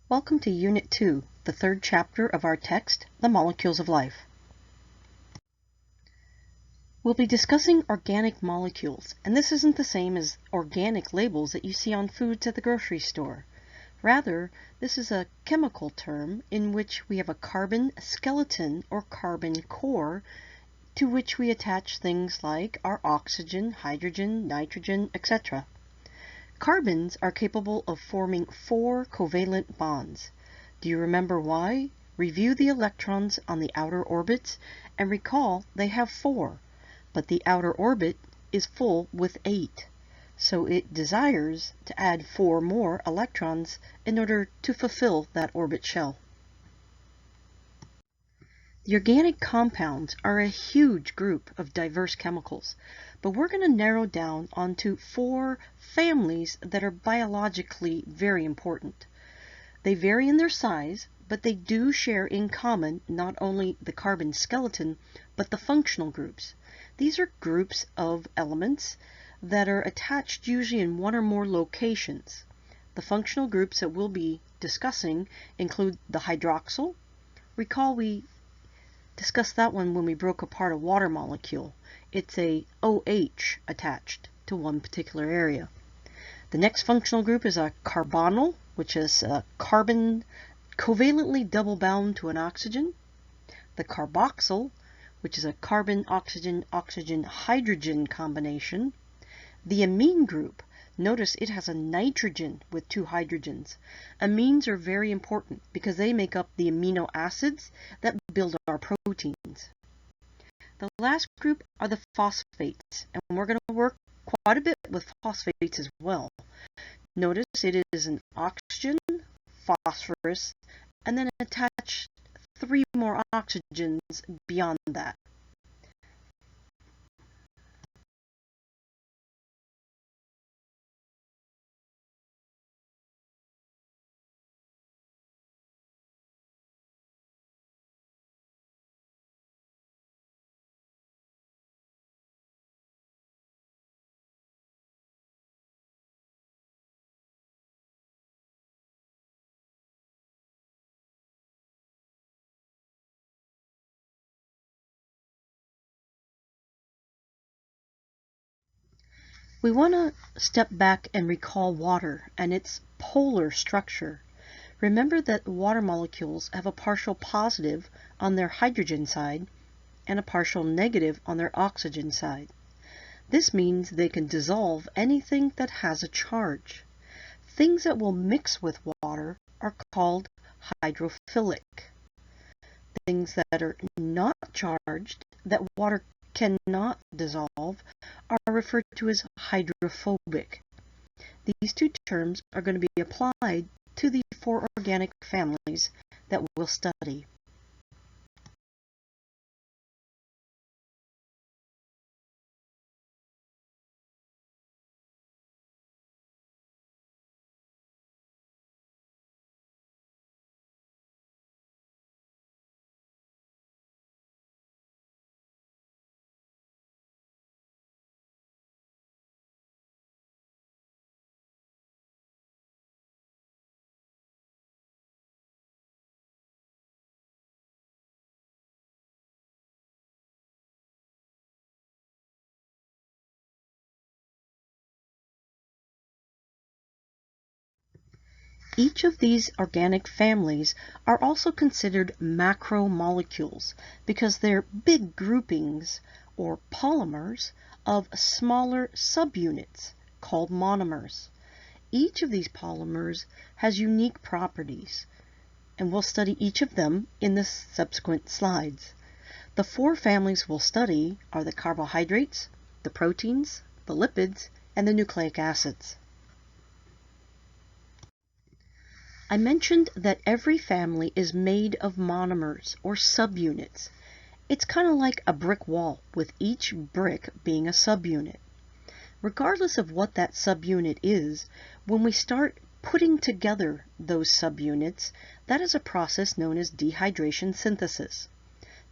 Welcome to Unit 2, the third chapter of our text, The Molecules of Life. We'll be discussing organic molecules, and this isn't the same as organic labels that you see on foods at the grocery store. Rather, this is a chemical term in which we have a carbon skeleton or carbon core to which we attach things like our oxygen, hydrogen, nitrogen, etc. Carbons are capable of forming 4 covalent bonds. Do you remember why? Review the electrons on the outer orbits and recall they have 4, but the outer orbit is full with 8. So it desires to add 4 more electrons in order to fulfill that orbit shell. The organic compounds are a huge group of diverse chemicals, but we're going to narrow down onto 4 families that are biologically very important. They vary in their size, but they do share in common not only the carbon skeleton, but the functional groups. These are groups of elements that are attached usually in one or more locations. The functional groups that we'll be discussing include the hydroxyl. Recall we discussed that one when we broke apart a water molecule. It's a OH attached to one particular area. The next functional group is a carbonyl, which is a carbon covalently double bound to an oxygen. The carboxyl, which is a carbon-oxygen-oxygen-hydrogen combination. The amine group, notice it has a nitrogen with 2 hydrogens. Amines are very important because they make up the amino acids that build our proteins. The last group are the phosphates, and we're going to work quite a bit with phosphates as well. Notice it is an oxygen, phosphorus, and then attach 3 more oxygens beyond that. We want to step back and recall water and its polar structure. Remember that water molecules have a partial positive on their hydrogen side and a partial negative on their oxygen side. This means they can dissolve anything that has a charge. Things that will mix with water are called hydrophilic. Things that are not charged, that water cannot dissolve, are referred to as hydrophobic. These 2 terms are going to be applied to the 4 organic families that we'll study. Each of these organic families are also considered macromolecules because they're big groupings or polymers of smaller subunits called monomers. Each of these polymers has unique properties, and we'll study each of them in the subsequent slides. The 4 families we'll study are the carbohydrates, the proteins, the lipids, and the nucleic acids. I mentioned that every family is made of monomers or subunits. It's kind of like a brick wall with each brick being a subunit. Regardless of what that subunit is, when we start putting together those subunits, that is a process known as dehydration synthesis.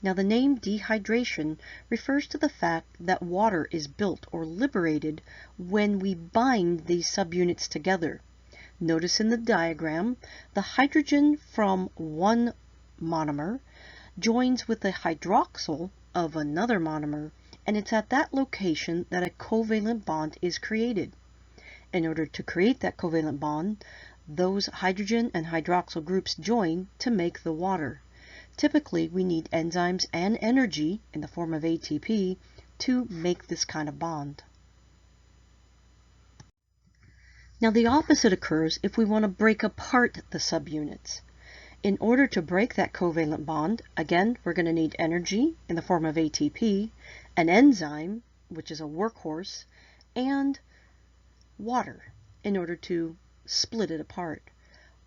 Now the name dehydration refers to the fact that water is built or liberated when we bind these subunits together. Notice in the diagram, the hydrogen from one monomer joins with the hydroxyl of another monomer, and it's at that location that a covalent bond is created. In order to create that covalent bond, those hydrogen and hydroxyl groups join to make the water. Typically, we need enzymes and energy in the form of ATP to make this kind of bond. Now, the opposite occurs if we want to break apart the subunits. In order to break that covalent bond, again, we're going to need energy in the form of ATP, an enzyme, which is a workhorse, and water in order to split it apart.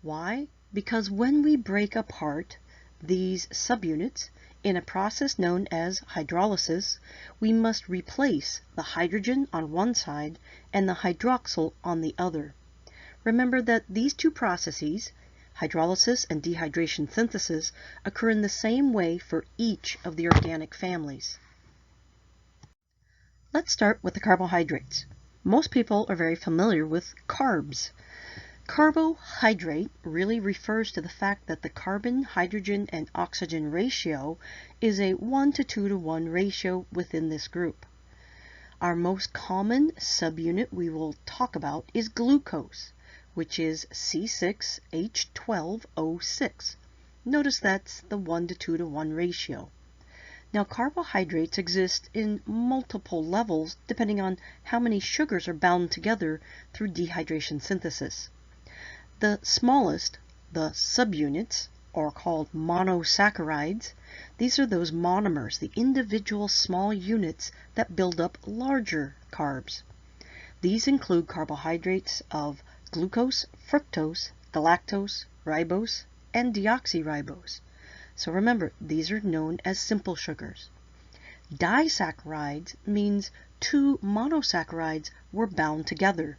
Why? Because when we break apart these subunits in a process known as hydrolysis, we must replace the hydrogen on one side and the hydroxyl on the other. Remember that these two processes, hydrolysis and dehydration synthesis, occur in the same way for each of the organic families. Let's start with the carbohydrates. Most people are very familiar with carbs. Carbohydrate really refers to the fact that the carbon, hydrogen, and oxygen ratio is a 1 to 2 to 1 ratio within this group. Our most common subunit we will talk about is glucose, which is C6H12O6. Notice that's the 1 to 2 to 1 ratio. Now, carbohydrates exist in multiple levels depending on how many sugars are bound together through dehydration synthesis. The smallest, the subunits, are called monosaccharides. These are those monomers, the individual small units that build up larger carbs. These include carbohydrates of glucose, fructose, galactose, ribose, and deoxyribose. So remember, these are known as simple sugars. Disaccharides means two monosaccharides were bound together.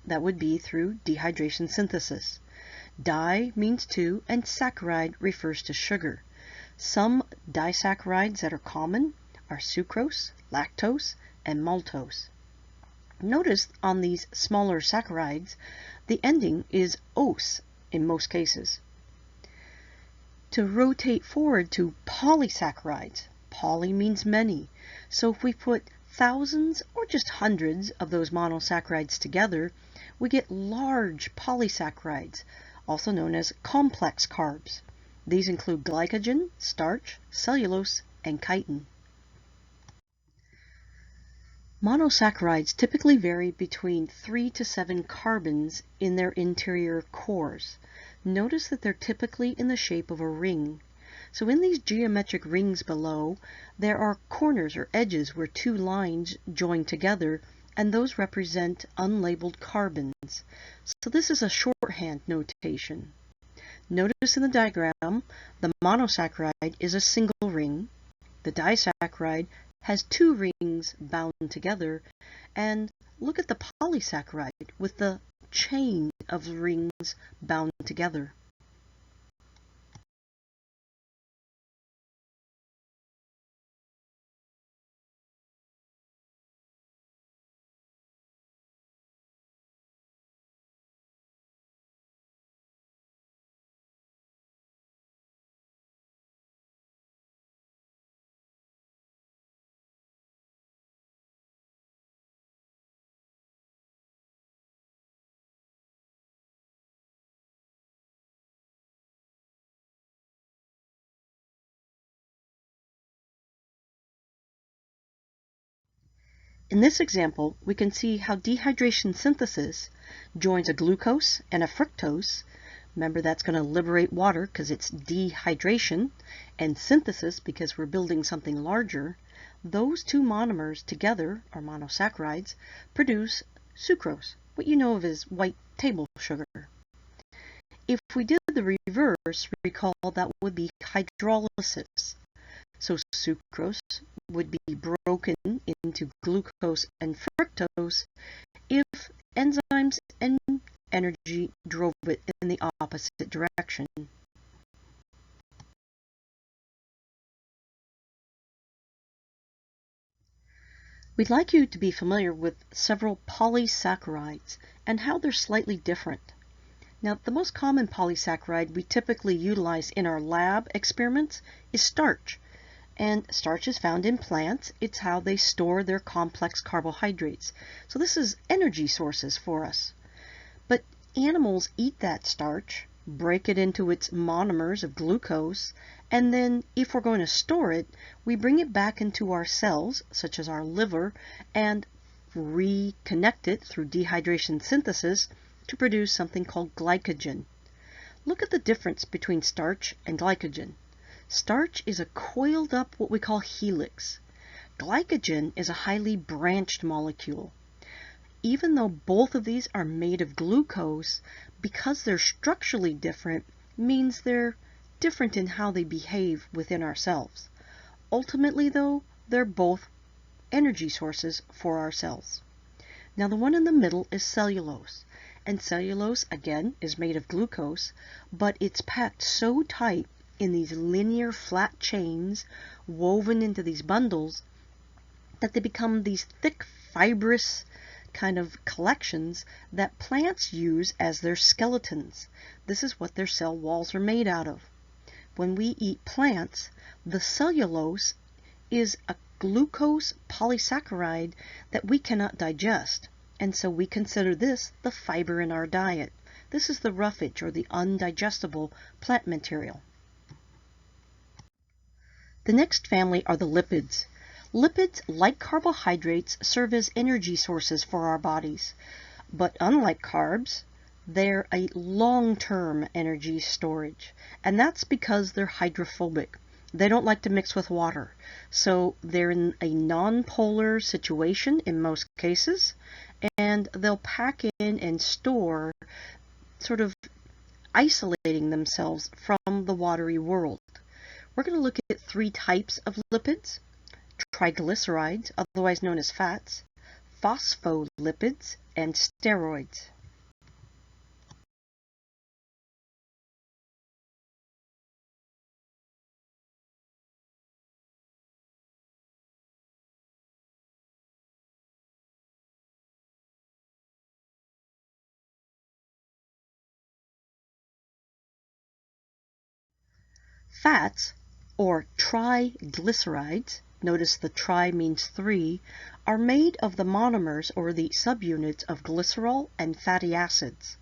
That would be through dehydration synthesis. Di means two, and saccharide refers to sugar. Some disaccharides that are common are sucrose, lactose, and maltose. Notice on these smaller saccharides, the ending is ose in most cases. To rotate forward to polysaccharides, poly means many. So if we put thousands or just hundreds of those monosaccharides together, we get large polysaccharides, also known as complex carbs. These include glycogen, starch, cellulose, and chitin. Monosaccharides typically vary between 3 to 7 carbons in their interior cores. Notice that they're typically in the shape of a ring. So in these geometric rings below, there are corners or edges where two lines join together, and those represent unlabeled carbons. So this is a shorthand notation. Notice in the diagram, the monosaccharide is a single ring, the disaccharide has two rings bound together, and look at the polysaccharide with the chain of rings bound together. In this example, we can see how dehydration synthesis joins a glucose and a fructose. Remember, that's going to liberate water because it's dehydration, and synthesis because we're building something larger. Those two monomers together, or monosaccharides, produce sucrose, what you know of as white table sugar. If we did the reverse, recall that would be hydrolysis. So sucrose would be broken into glucose and fructose if enzymes and energy drove it in the opposite direction. We'd like you to be familiar with several polysaccharides and how they're slightly different. Now, the most common polysaccharide we typically utilize in our lab experiments is starch. And starch is found in plants. It's how they store their complex carbohydrates. So this is energy sources for us. But animals eat that starch, break it into its monomers of glucose, and then if we're going to store it, we bring it back into our cells, such as our liver, and reconnect it through dehydration synthesis to produce something called glycogen. Look at the difference between starch and glycogen. Starch is a coiled up what we call helix. Glycogen is a highly branched molecule. Even though both of these are made of glucose, because they're structurally different, means they're different in how they behave within our cells. Ultimately, though, they're both energy sources for our cells. Now, the one in the middle is cellulose. And cellulose, again, is made of glucose, but it's packed so tight in these linear flat chains woven into these bundles that they become these thick, fibrous kind of collections that plants use as their skeletons. This is what their cell walls are made out of. When we eat plants, the cellulose is a glucose polysaccharide that we cannot digest, and so we consider this the fiber in our diet. This is the roughage or the undigestible plant material. The next family are the lipids. Lipids, like carbohydrates, serve as energy sources for our bodies. But unlike carbs, they're a long-term energy storage. And that's because they're hydrophobic. They don't like to mix with water. So they're in a non-polar situation in most cases. And they'll pack in and store, sort of isolating themselves from the watery world. We're going to look at three types of lipids: triglycerides, otherwise known as fats, phospholipids, and steroids. Fats, or triglycerides, notice the tri means three, are made of the monomers or the subunits of glycerol and fatty acids.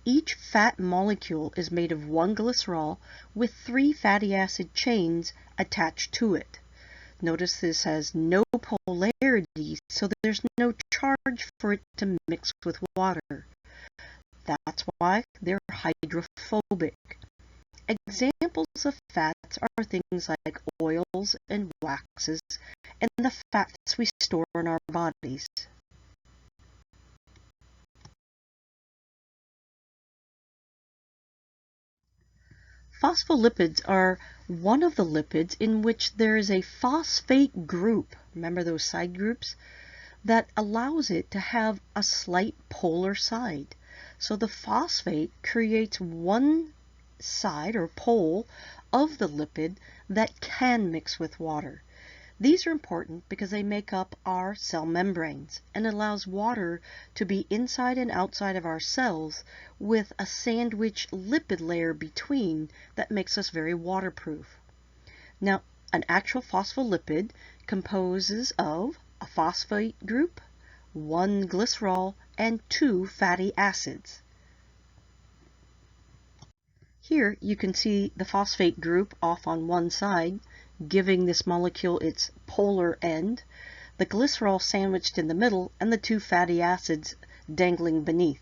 Each fat molecule is made of one glycerol with three fatty acid chains attached to it. Notice this has no polarity, so there's no charge for it to mix with water. That's why they're hydrophobic. Examples of fats are things like oils and waxes, and the fats we store in our bodies. Phospholipids are one of the lipids in which there is a phosphate group, remember those side groups, that allows it to have a slight polar side. So the phosphate creates one side or pole of the lipid that can mix with water. These are important because they make up our cell membranes and allows water to be inside and outside of our cells with a sandwich lipid layer between that makes us very waterproof. Now, an actual phospholipid composes of a phosphate group, one glycerol, and two fatty acids. Here you can see the phosphate group off on one side, giving this molecule its polar end, the glycerol sandwiched in the middle, and the two fatty acids dangling beneath.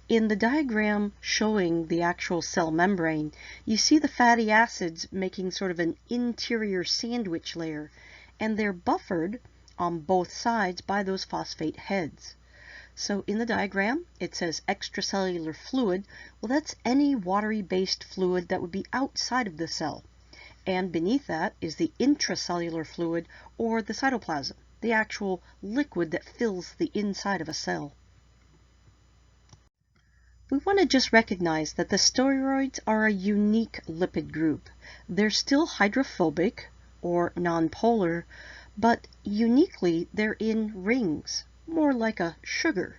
In the diagram showing the actual cell membrane, you see the fatty acids making sort of an interior sandwich layer, and they're buffered on both sides by those phosphate heads. So in the diagram, it says extracellular fluid. Well, that's any watery-based fluid that would be outside of the cell. And beneath that is the intracellular fluid, or the cytoplasm, the actual liquid that fills the inside of a cell. We want to just recognize that the steroids are a unique lipid group. They're still hydrophobic, or nonpolar, but uniquely they're in rings, more like a sugar.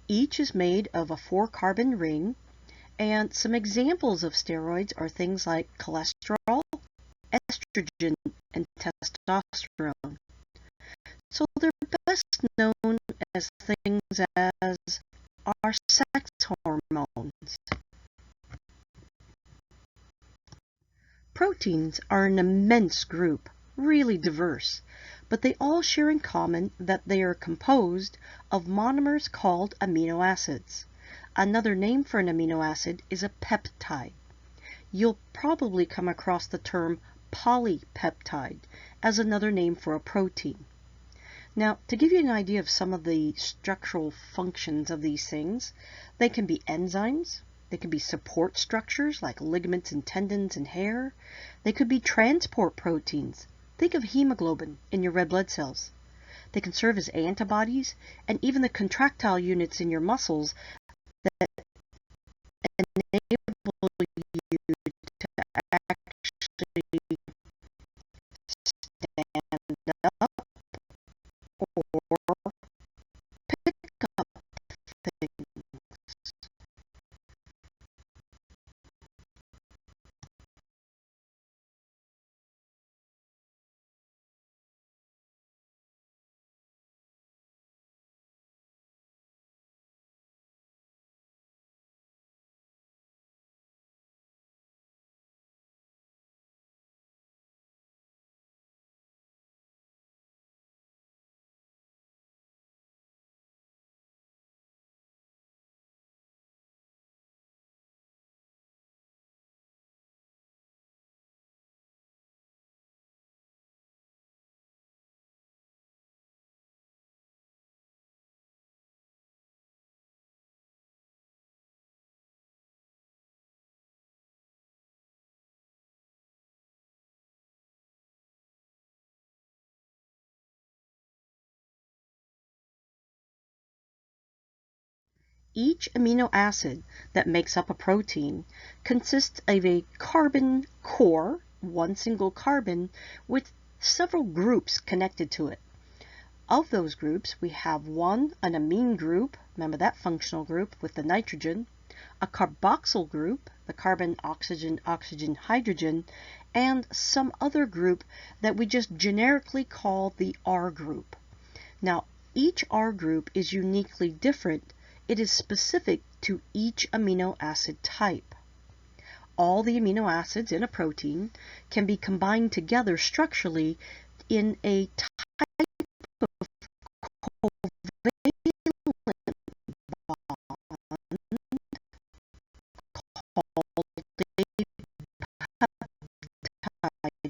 Each is made of a 4-carbon ring, And some examples of steroids are things like cholesterol, estrogen, and testosterone. So they're best known as things as our sex hormones. Proteins are an immense group, really diverse, but they all share in common that they are composed of monomers called amino acids. Another name for an amino acid is a peptide. You'll probably come across the term polypeptide as another name for a protein. Now, to give you an idea of some of the structural functions of these things, they can be enzymes, they can be support structures like ligaments and tendons and hair, they could be transport proteins. Think of hemoglobin in your red blood cells. They can serve as antibodies, and even the contractile units in your muscles that enable you to actually stand up or pick up things. Each amino acid that makes up a protein consists of a carbon core, one single carbon, with several groups connected to it. Of those groups, we have an amine group, remember that functional group with the nitrogen, a carboxyl group, the carbon, oxygen, oxygen, hydrogen, and some other group that we just generically call the R group. Now, each R group is uniquely different. It is specific to each amino acid type. All the amino acids in a protein can be combined together structurally in a type of covalent bond called a peptide bond.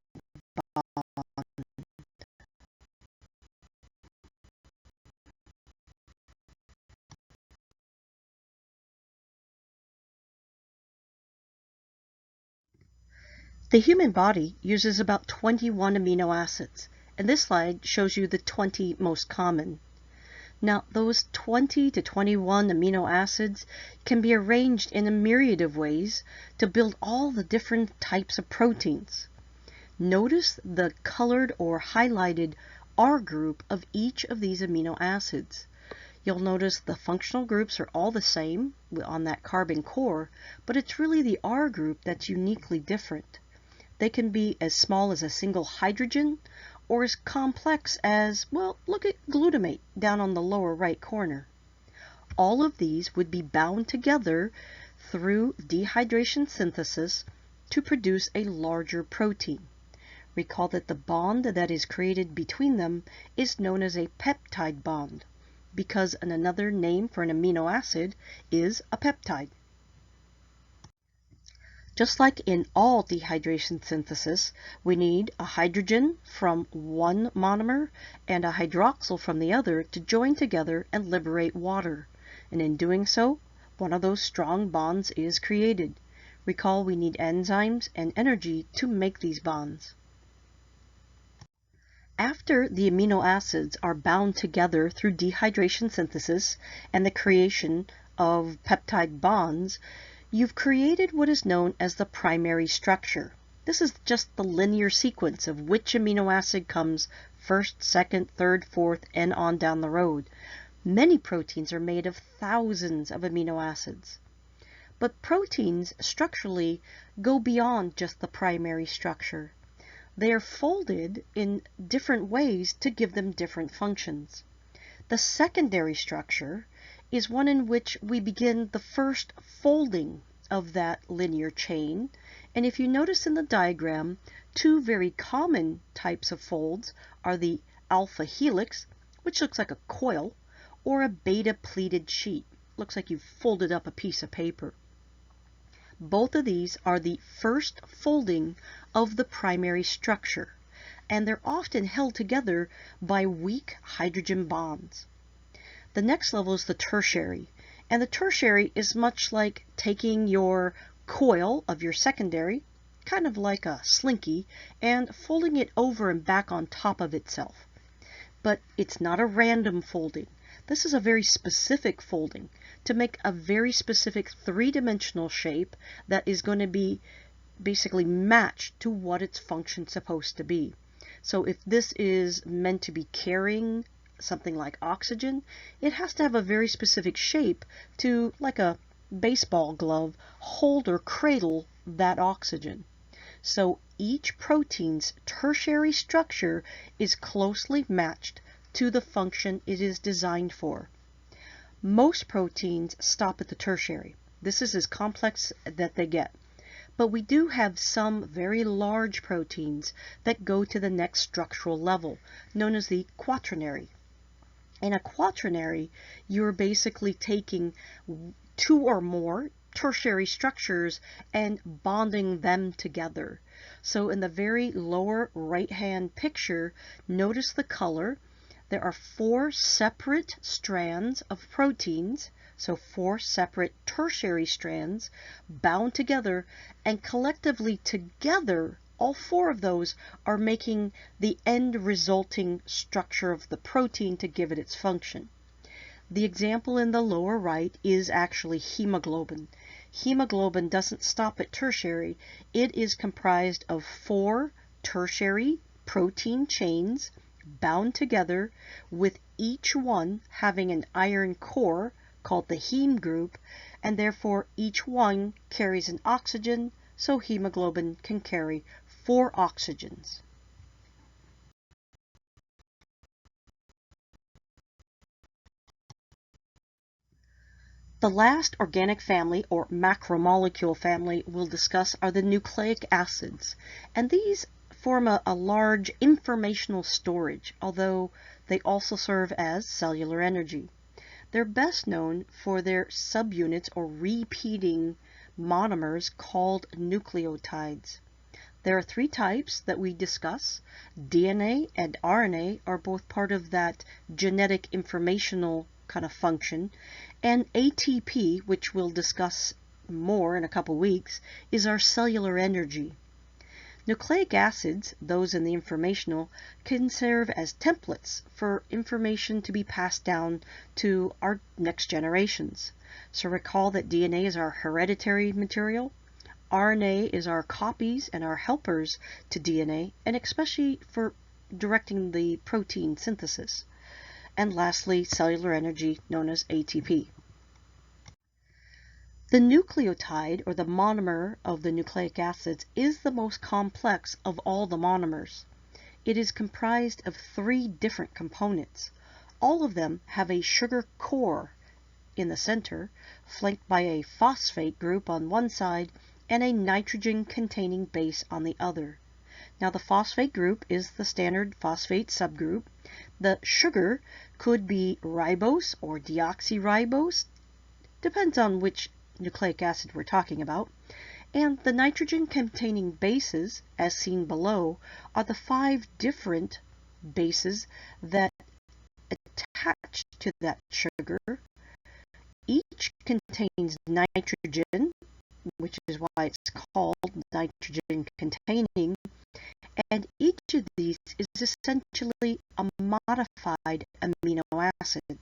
The human body uses about 21 amino acids, and this slide shows you the 20 most common. Now, those 20 to 21 amino acids can be arranged in a myriad of ways to build all the different types of proteins. Notice the colored or highlighted R group of each of these amino acids. You'll notice the functional groups are all the same on that carbon core, but it's really the R group that's uniquely different. They can be as small as a single hydrogen or as complex as, well, look at glutamate down on the lower right corner. All of these would be bound together through dehydration synthesis to produce a larger protein. Recall that the bond that is created between them is known as a peptide bond, because another name for an amino acid is a peptide. Just like in all dehydration synthesis, we need a hydrogen from one monomer and a hydroxyl from the other to join together and liberate water. And in doing so, one of those strong bonds is created. Recall we need enzymes and energy to make these bonds. After the amino acids are bound together through dehydration synthesis and the creation of peptide bonds, you've created what is known as the primary structure. This is just the linear sequence of which amino acid comes first, second, third, fourth, and on down the road. Many proteins are made of thousands of amino acids. But proteins structurally go beyond just the primary structure. They are folded in different ways to give them different functions. The secondary structure is one in which we begin the first folding of that linear chain. And if you notice in the diagram, two very common types of folds are the alpha helix, which looks like a coil, or a beta pleated sheet. Looks like you've folded up a piece of paper. Both of these are the first folding of the primary structure, and they're often held together by weak hydrogen bonds. The next level is the tertiary, and the tertiary is much like taking your coil of your secondary, kind of like a slinky, and folding it over and back on top of itself. But it's not a random folding. This is a very specific folding to make a very specific three-dimensional shape that is going to be basically matched to what its function's supposed to be. So if this is meant to be carrying something like oxygen, it has to have a very specific shape to, like a baseball glove, hold or cradle that oxygen. So each protein's tertiary structure is closely matched to the function it is designed for. Most proteins stop at the tertiary. This is as complex that they get. But we do have some very large proteins that go to the next structural level, known as the quaternary. In a quaternary, you're basically taking two or more tertiary structures and bonding them together. So in the very lower right-hand picture, notice the color. There are 4 separate strands of proteins, so 4 separate tertiary strands bound together, and collectively together, all 4 of those are making the end resulting structure of the protein to give it its function. The example in the lower right is actually hemoglobin. Hemoglobin doesn't stop at tertiary. It is comprised of 4 tertiary protein chains bound together, with each one having an iron core called the heme group, and therefore each one carries an oxygen, so hemoglobin can carry 4 oxygens. The last organic family, or macromolecule family, we'll discuss are the nucleic acids, and these form a large informational storage, although they also serve as cellular energy. They're best known for their subunits or repeating monomers called nucleotides. There are 3 types that we discuss. DNA and RNA are both part of that genetic informational kind of function, and ATP, which we'll discuss more in a couple weeks, is our cellular energy. Nucleic acids, those in the informational, can serve as templates for information to be passed down to our next generations. So recall that DNA is our hereditary material, RNA is our copies and our helpers to DNA, and especially for directing the protein synthesis. And lastly, cellular energy, known as ATP. The nucleotide, or the monomer of the nucleic acids, is the most complex of all the monomers. It is comprised of 3 different components. All of them have a sugar core in the center, flanked by a phosphate group on one side and a nitrogen-containing base on the other. Now the phosphate group is the standard phosphate subgroup. The sugar could be ribose or deoxyribose, depends on which nucleic acid we're talking about. And the nitrogen-containing bases, as seen below, are the 5 different bases that attach to that sugar. Each contains nitrogen, which is why it's called nitrogen-containing, and each of these is essentially a modified amino acid.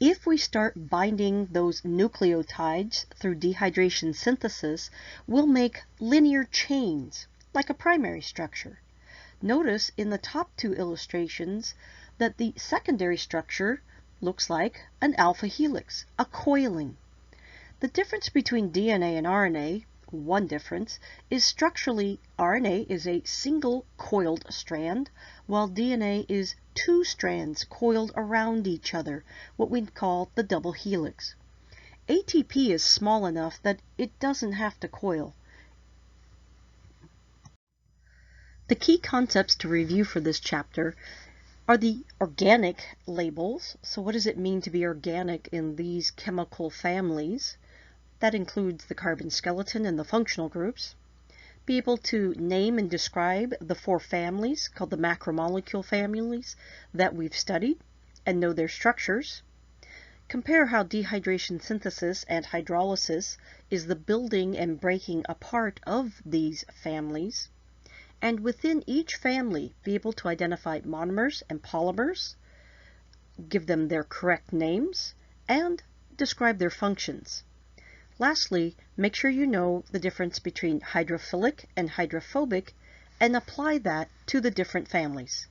If we start binding those nucleotides through dehydration synthesis, we'll make linear chains, like a primary structure. Notice in the top two illustrations that the secondary structure looks like an alpha helix, a coiling. The difference between DNA and RNA, one difference, is structurally RNA is a single coiled strand, while DNA is two strands coiled around each other, what we call the double helix. ATP is small enough that it doesn't have to coil. The key concepts to review for this chapter are the organic labels. So what does it mean to be organic in these chemical families? That includes the carbon skeleton and the functional groups. Be able to name and describe the four families called the macromolecule families that we've studied and know their structures. Compare how dehydration synthesis and hydrolysis is the building and breaking apart of these families. And within each family, be able to identify monomers and polymers, give them their correct names, and describe their functions. Lastly, make sure you know the difference between hydrophilic and hydrophobic and apply that to the different families.